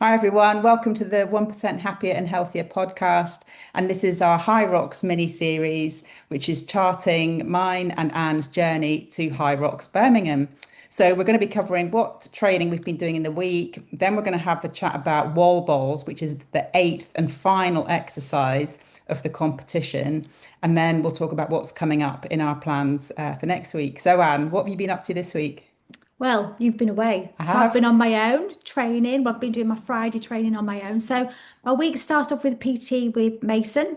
Hi, everyone. Welcome to the 1% Happier and Healthier podcast. And this is our Hyrox mini series, which is charting mine and Anne's journey to Hyrox, Birmingham. So, we're going to be covering what training we've been doing in the week. Then, we're going to have a chat about wall balls, which is the eighth and final exercise of the competition. And then we'll talk about what's coming up in our plans for next week. So, Anne, what have you been up to this week? Well, you've been away. I So I've have. been on my own training. Well, I've been doing my Friday training on my own. So my week started off with PT with Mason.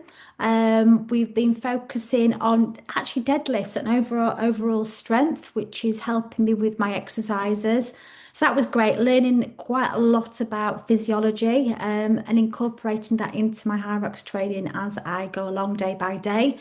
We've been focusing on actually deadlifts and overall strength, which is helping me with my exercises. So that was great, learning quite a lot about physiology, and incorporating that into my Hyrox training as I go along day by day.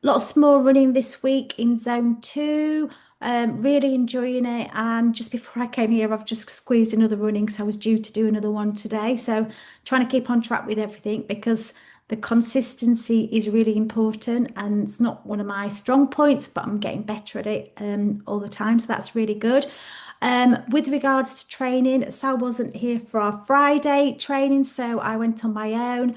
Lots more running this week in zone two. Really enjoying it. And just before I came here, I've just squeezed another running, so I was due to do another one today. So trying to keep on track with everything because the consistency is really important, and it's not one of my strong points, but I'm getting better at it all the time. So that's really good. With regards to training, Sal wasn't here for our Friday training, so I went on my own.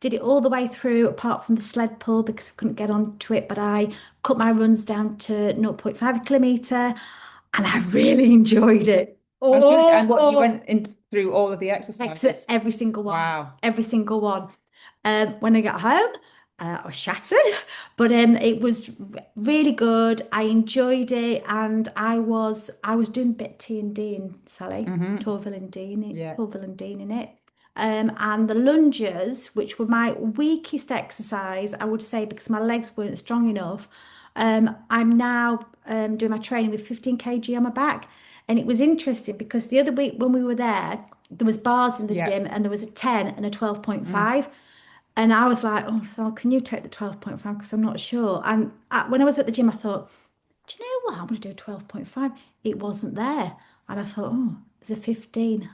Did it all the way through, apart from the sled pull because I couldn't get onto it. But I cut my runs down to zero point 0.5 kilometre, and I really enjoyed it. Oh, good. And what you Oh, went in through all of the exit exercises? every single one, Wow. every single one. When I got home, I was shattered, but it was really good. I enjoyed it, and I was doing a bit T and D in Sally, Hmm. Torvill and Dean, Yeah. Torvill and Dean in it. And the lunges, which were my weakest exercise, I would say, because my legs weren't strong enough. I'm now doing my training with 15 kg on my back, and it was interesting because the other week when we were there was bars in the Yeah. gym, and there was a 10 and a Mm. 12.5. And I was like, oh, so can you take the 12.5? Because I'm not sure. And when I was at the gym, I thought, do you know what? I'm going to do 12.5. It wasn't there. And I thought, oh, there's a 15.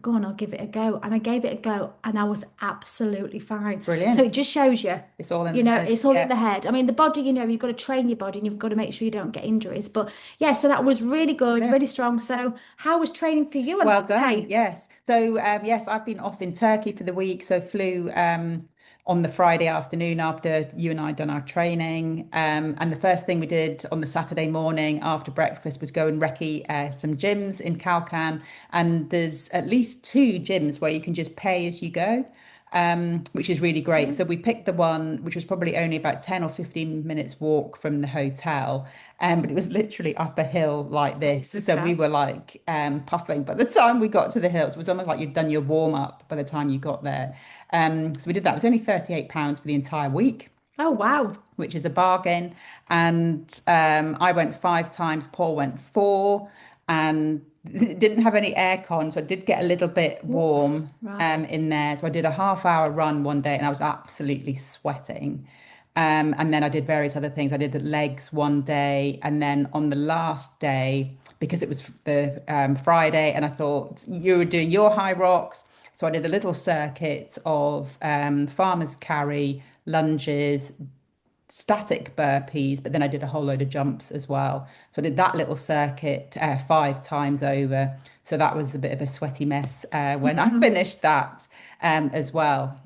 Go on, I'll give it a go. And I gave it a go, and I was absolutely fine. So Brilliant. it just shows you, It's all in the head. it's all in Yeah. the head. I mean, the body, you've got to train your body, and you've got to make sure you don't get injuries. But yeah, so that was really good, Brilliant. really strong. So how was training for you on Well that done. day? Yes. So, yes, I've been off in Turkey for the week. So, flew on the Friday afternoon after you and I done our training. And the first thing we did on the Saturday morning after breakfast was go and recce some gyms in Kalkan. And there's at least two gyms where you can just pay as you go. Which is really great. So we picked the one which was probably only about 10 or 15 minutes walk from the hotel. But it was literally up a hill like this. So we Okay. were like puffing. By the time we got to the hills, it was almost like you'd done your warm up by the time you got there. So we did that. It was only £38 for the entire week, Oh, wow. which is a bargain. And I went five times, Paul went four, and it didn't have any aircon, so I did get a little bit Ooh, warm right. in there. So I did a half-hour run one day, and I was absolutely sweating. And then I did various other things. I did the legs one day, and then on the last day, because it was the Friday, and I thought you were doing your high rocks, so I did a little circuit of farmer's carry, lunges, static burpees, but then I did a whole load of jumps as well. So I did that little circuit five times over. So that was a bit of a sweaty mess when I finished that as well.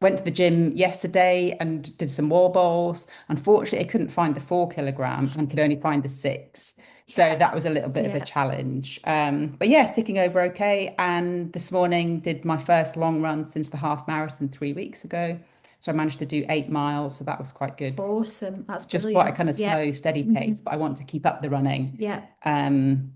Went to the gym yesterday and did some wall balls. Unfortunately, I couldn't find the 4 kilogram and could only find the six. So that was a little bit of a Yeah. challenge. But yeah, ticking over okay. And this morning did my first long run since the half marathon 3 weeks ago. So I managed to do 8 miles. So that was quite good. Awesome. That's Just quite a brilliant. kind of Yeah. slow, steady Mhm. pace, but I want to keep up the running. Yeah.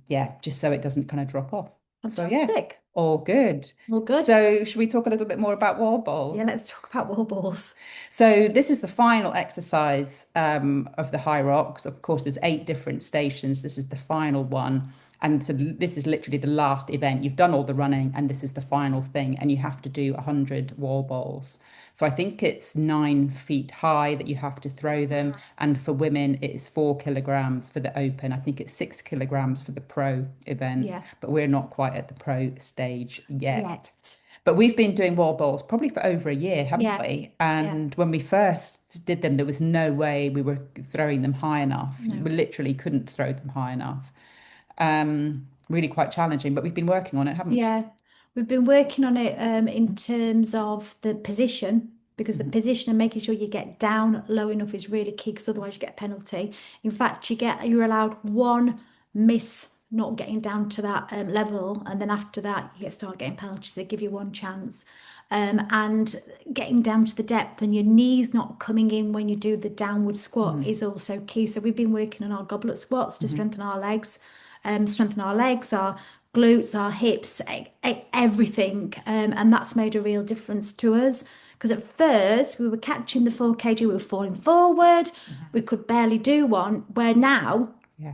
Yeah, just so it doesn't kind of drop off. So yeah, Fantastic. all good. Well, good. So should we talk a little bit more about wall Yeah, balls? let's talk about wall balls. So this is the final exercise of the High Rocks. Of course, there's eight different stations. This is the final one. And so this is literally the last event. You've done all the running, and this is the final thing, and you have to do 100 wall balls. So I think it's 9 feet high that you have to throw them. And for women, it is 4 kilograms for the open. I think it's 6 kilograms for the pro event, Yeah. but we're not quite at the pro stage yet. Yet. But we've been doing wall balls probably for over a year, haven't Yeah. we? Yeah. And when we first did them, there was no way we were throwing them high enough. We No. literally couldn't throw them high enough. Really quite challenging, but we've been working on it, haven't we? Yeah. We've been working on it in terms of the position, because the Mhm. position and making sure you get down low enough is really key, because otherwise you get a penalty. In fact, you're allowed one miss not getting down to that level, and then after that you get start getting penalties. They give you one chance. And getting down to the depth and your knees not coming in when you do the downward squat Mhm. is also key. So we've been working on our goblet squats to Mhm. strengthen our legs, our glutes, our hips, everything. And that's made a real difference to us. Because at first we were catching the 4 kg, we were falling forward, Mhm. we could barely do one. Where now Yeah.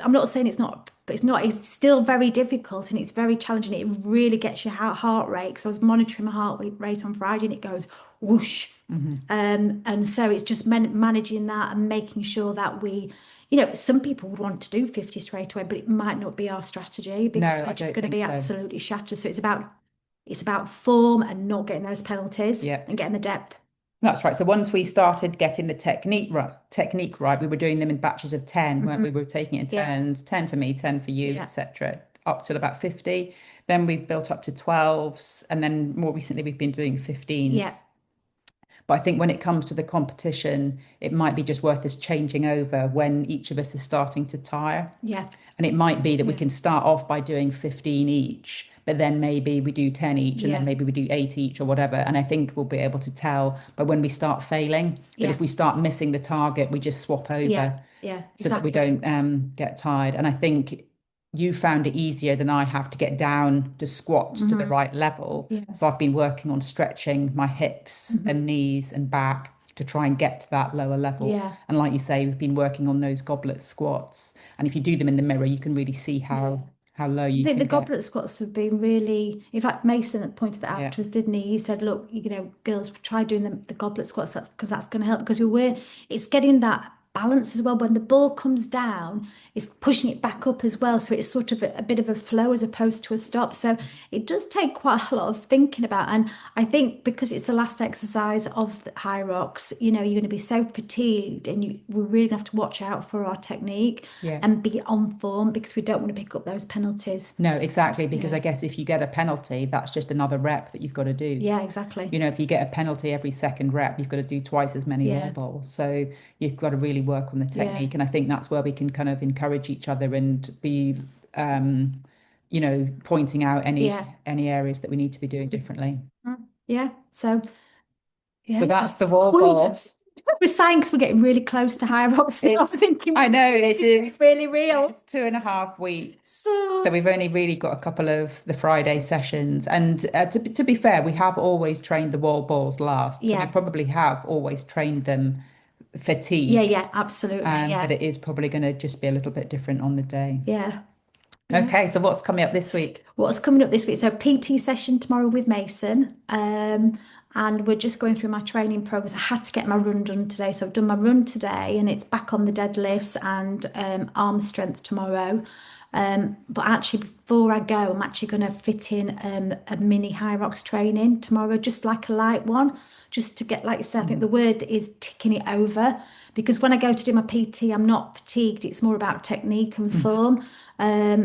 I'm not saying it's not, but it's still very difficult and it's very challenging. It really gets your heart rate. So I was monitoring my heart rate on Friday and it goes whoosh. Mhm. And so it's just managing that and making sure that some people would want to do 50 straight away, but it might not be our strategy because No, we're I just don't going to think be so. absolutely shattered. So it's about form and not getting those penalties Yeah. and getting the depth. That's right. So once we started getting the technique right, we were doing them in batches of 10, weren't we? We were taking it in Yeah, turns, 10 for me, 10 for you, yeah, etc., up till about 50. Then we built up to 12s, and then more recently we've been doing yeah, 15s. But I think when it comes to the competition, it might be just worth us changing over when each of us is starting to tire. yeah, And it might be that we yeah, can start off by doing 15 each, but then maybe we do 10 each, and then yeah, maybe we do 8 each or whatever. And I think we'll be able to tell by when we start failing that yeah, if we start missing the target, we just swap yeah, over yeah, so that we exactly. don't get tired. And I think you found it easier than I have to get down to squat to the right level. Yeah. So I've been working on stretching my hips and Mhm. knees and back to try and get to that lower level. Yeah, And like you say, we've been working on those goblet squats. And if you do them in the mirror, you can really see yeah. how low I you think the can get. goblet squats have been really, in fact, Mason had pointed that out Yeah. to us, didn't he? He said, look, girls, try doing the goblet squats, because that's going to help, because it's getting that balance as well. When the ball comes down, it's pushing it back up as well. So it's sort of a bit of a flow as opposed to a stop. So it does take quite a lot of thinking about. And I think because it's the last exercise of the Hyrox, you're going to be so fatigued, and we're really going to have to watch out for our technique Yeah. and be on form, because we don't want to pick up those penalties. No, exactly. Because Yeah. I guess if you get a penalty, that's just another rep that you've got to do. Yeah, exactly. If you get a penalty every second rep, you've got to do twice as many wall Yeah. balls. So you've got to really work on the Yeah. technique. And I think that's where we can kind of encourage each other and be, pointing out Yeah. any areas that we need to be doing differently. Yeah. So, So yeah. that's the wall Oh, balls. we're saying, because we're getting really close to higher ups now. I'm thinking I know this it is is. really real. It's 2.5 weeks. So we've only really got a couple of the Friday sessions. And to be fair, we have always trained the wall balls last. So we Yeah. probably have always trained them Yeah. fatigued, Yeah. Absolutely. but Yeah. it is probably going to just be a little bit different on the day. Yeah. Yeah. Okay, so what's coming up this week? What's coming up this week? So PT session tomorrow with Mason. And we're just going through my training progress. I had to get my run done today. So I've done my run today, and it's back on the deadlifts and arm strength tomorrow. But actually, before I go, I'm actually going to fit in a mini Hyrox training tomorrow, just like a light one, just to get, like I said, I think the Mhm. word is ticking it over. Because when I go to do my PT, I'm not fatigued. It's more about technique and form.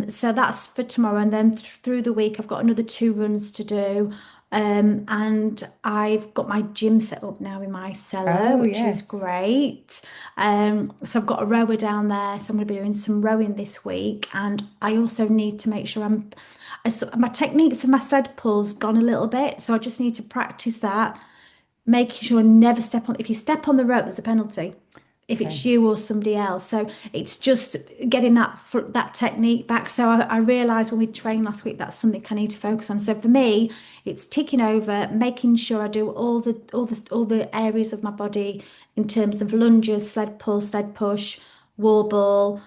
So that's for tomorrow. And then through the week, I've got another 2 runs to do. And I've got my gym set up now in my cellar, Oh, which is yes. great. So I've got a rower down there. So I'm going to be doing some rowing this week. And I also need to make sure my technique for my sled pull's gone a little bit. So I just need to practice that, making sure I never step on. If you step on the rope, there's a penalty. If Okay. it's you or somebody else, so it's just getting that technique back. So I realised when we trained last week, that's something I need to focus on. So for me, it's ticking over, making sure I do all the areas of my body in terms of lunges, sled pull, sled push, wall ball,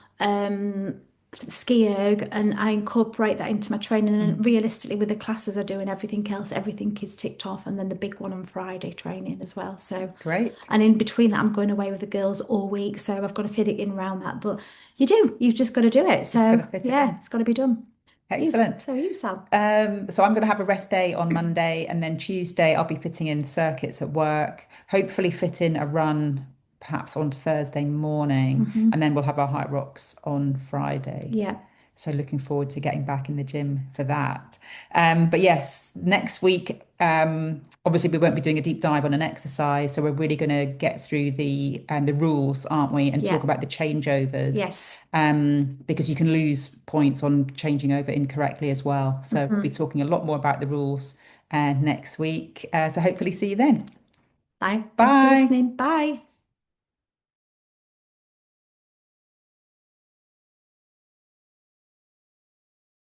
ski erg, and I incorporate that into my training. And Mhm. realistically, with the classes I do and everything else, everything is ticked off. And then the big one on Friday training as well. So, Great. and in between that, I'm going away with the girls all week. So I've got to fit it in around that. But you've just got to do it. Just got to So fit it yeah, in. it's got to be done. Excellent. You, Sal. So I'm going to have a rest day on Monday, and then Tuesday I'll be fitting in circuits at work. Hopefully, fit in a run perhaps on Thursday morning, and then we'll have our high rocks on Friday. Yeah. So looking forward to getting back in the gym for that. But yes, next week, obviously we won't be doing a deep dive on an exercise, so we're really going to get through the rules, aren't we, and talk Yeah. about the changeovers, Yes. because you can lose points on changing over incorrectly as well. So we'll be Hmm. talking a lot more about the rules next week. So hopefully see you then. Bye. Thank you for Bye. listening. Bye.